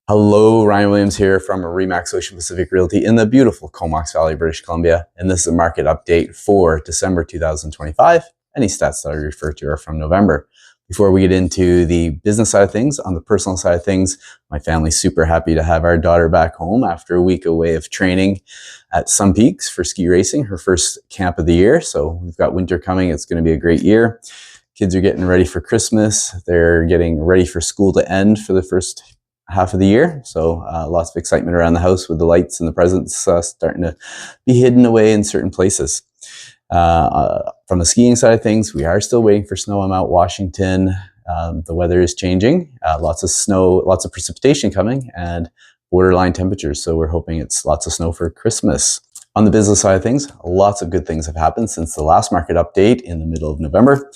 Hello, Ryan Williams here from Remax Ocean Pacific Realty in the beautiful Comox Valley, British Columbia. And this is a market update for December 2025. Any stats that I refer to are from November. Before we get into the business side of things, on the personal side of things, my family's super happy to have our daughter back home after a week away of training at Sun Peaks for ski racing, her first camp of the year. So we've got winter coming. It's going to be a great year. Kids are getting ready for Christmas. They're getting ready for school to end for the first half of the year. So lots of excitement around the house with the lights and the presents starting to be hidden away in certain places. From the skiing side of things, we are still waiting for snow on Mount Washington. The weather is changing, lots of snow, lots of precipitation coming, and borderline temperatures. So we're hoping it's lots of snow for Christmas. On the business side of things, lots of good things have happened since the last market update in the middle of November.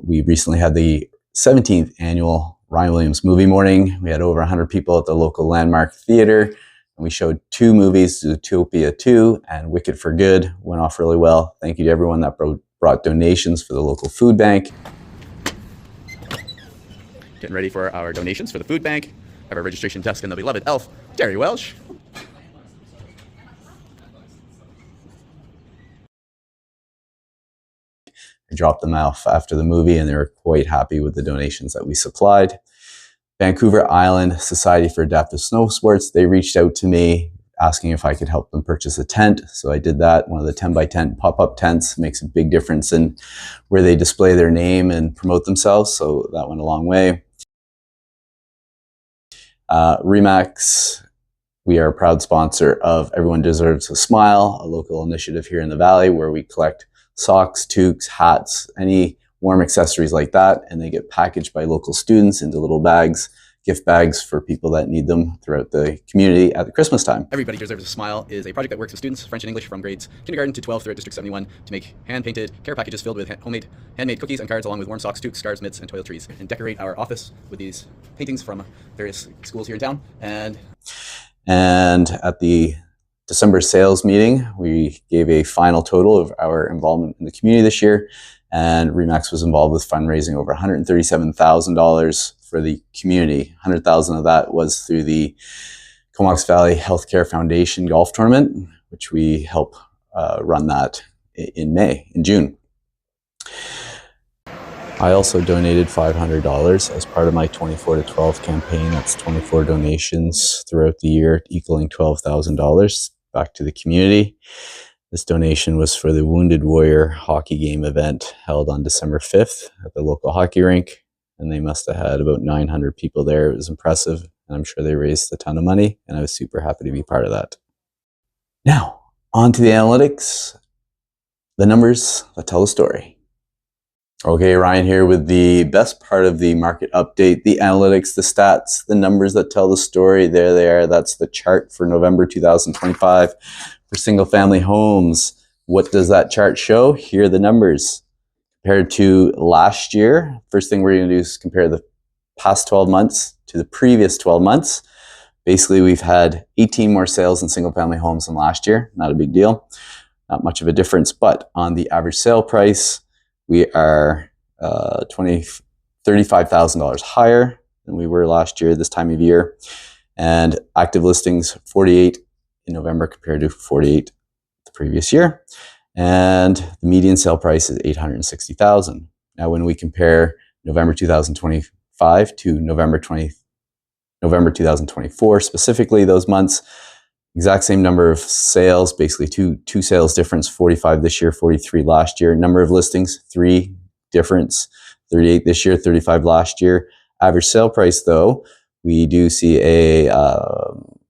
We recently had the 17th annual Ryan Williams movie morning. We had over 100 people at the local Landmark Theatre, and we showed two movies, Zootopia 2 and Wicked for Good. Went off really well. Thank you to everyone that brought donations for the local food bank. Getting ready for our donations for the food bank. Have our registration desk and the beloved elf, Terry Welsh. I dropped them off after the movie and they were quite happy with the donations that we supplied. Vancouver Island Society for Adaptive Snow Sports, they reached out to me asking if I could help them purchase a tent. So I did that. One of the 10 by 10 pop-up tents makes a big difference in where they display their name and promote themselves. So that went a long way. Remax, we are a proud sponsor of Everyone Deserves a Smile, a local initiative here in the Valley where we collect socks, toques, hats, any warm accessories like that, and they get packaged by local students into little bags, gift bags for people that need them throughout the community at the Christmas time. Everybody Deserves a Smile is a project that works with students, French and English, from grades kindergarten to 12 throughout District 71 to make hand-painted care packages filled with handmade cookies and cards, along with warm socks, toques, scarves, mitts, and toiletries, and decorate our office with these paintings from various schools here in town. And at the December sales meeting, we gave a final total of our involvement in the community this year, and Remax was involved with fundraising over $137,000 for the community. $100,000 of that was through the Comox Valley Healthcare Foundation golf tournament, which we help run that in June. I also donated $500 as part of my 24 to 12 campaign. That's 24 donations throughout the year, equaling $12,000 back to the community. This donation was for the Wounded Warrior hockey game event held on December 5th at the local hockey rink. And they must have had about 900 people there. It was impressive. And I'm sure they raised a ton of money. And I was super happy to be part of that. Now, on to the analytics. The numbers that tell the story. Okay, Ryan here with the best part of the market update, the analytics, the stats, the numbers that tell the story. There they are. That's the chart for November 2025 for single family homes. What does that chart show? Here are the numbers. Compared to last year, first thing we're going to do is compare the past 12 months to the previous 12 months. Basically, we've had 18 more sales in single family homes than last year. Not a big deal. Not much of a difference, but on the average sale price, we are $35,000 higher than we were last year this time of year. And active listings, 48 in November compared to 48 the previous year. And the median sale price is $860,000. Now, when we compare November 2025 to November 2024, specifically those months, exact same number of sales, basically two sales difference, 45 this year, 43 last year. Number of listings, 3 difference, 38 this year, 35 last year. Average sale price, though, we do see a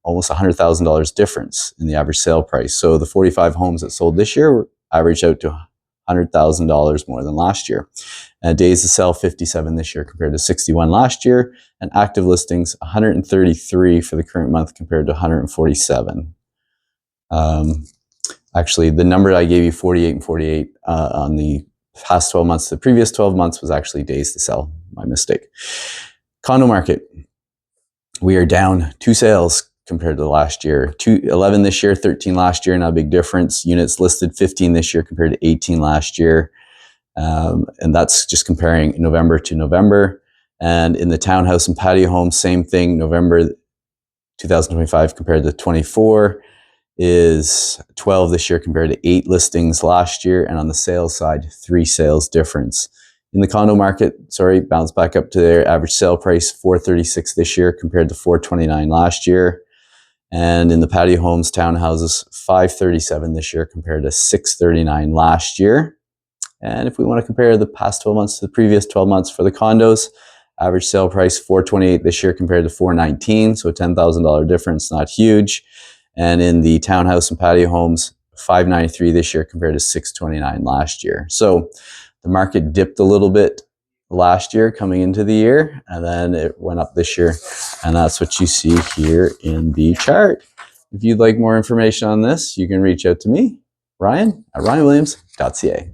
almost $100,000 difference in the average sale price. So the 45 homes that sold this year averaged out to $100,000 more than last year. Days to sell, 57 this year compared to 61 last year. And active listings, 133 for the current month compared to 147. Actually, the number I gave you, 48 and 48, on the past 12 months, the previous 12 months was actually days to sell. My mistake. Condo market. We are down 2 sales compared to last year. 11 this year, 13 last year, not a big difference. Units listed, 15 this year compared to 18 last year. And that's just comparing November to November. And in the townhouse and patio home, same thing. November 2025 compared to 24 is 12 this year compared to 8 listings last year. And on the sales side, 3 sales difference. In the condo market, bounce back up to their average sale price, $436 this year compared to $429 last year. And in the patio homes, townhouses, $537 this year compared to $639 last year. And if we want to compare the past 12 months to the previous 12 months for the condos, average sale price $428 this year compared to $419, so a $10,000 difference, not huge. And in the townhouse and patio homes, $593 this year compared to $629 last year. So the market dipped a little bit last year coming into the year, and then it went up this year. And that's what you see here in the chart. If you'd like more information on this, you can reach out to me, Ryan, at ryanwilliams.ca.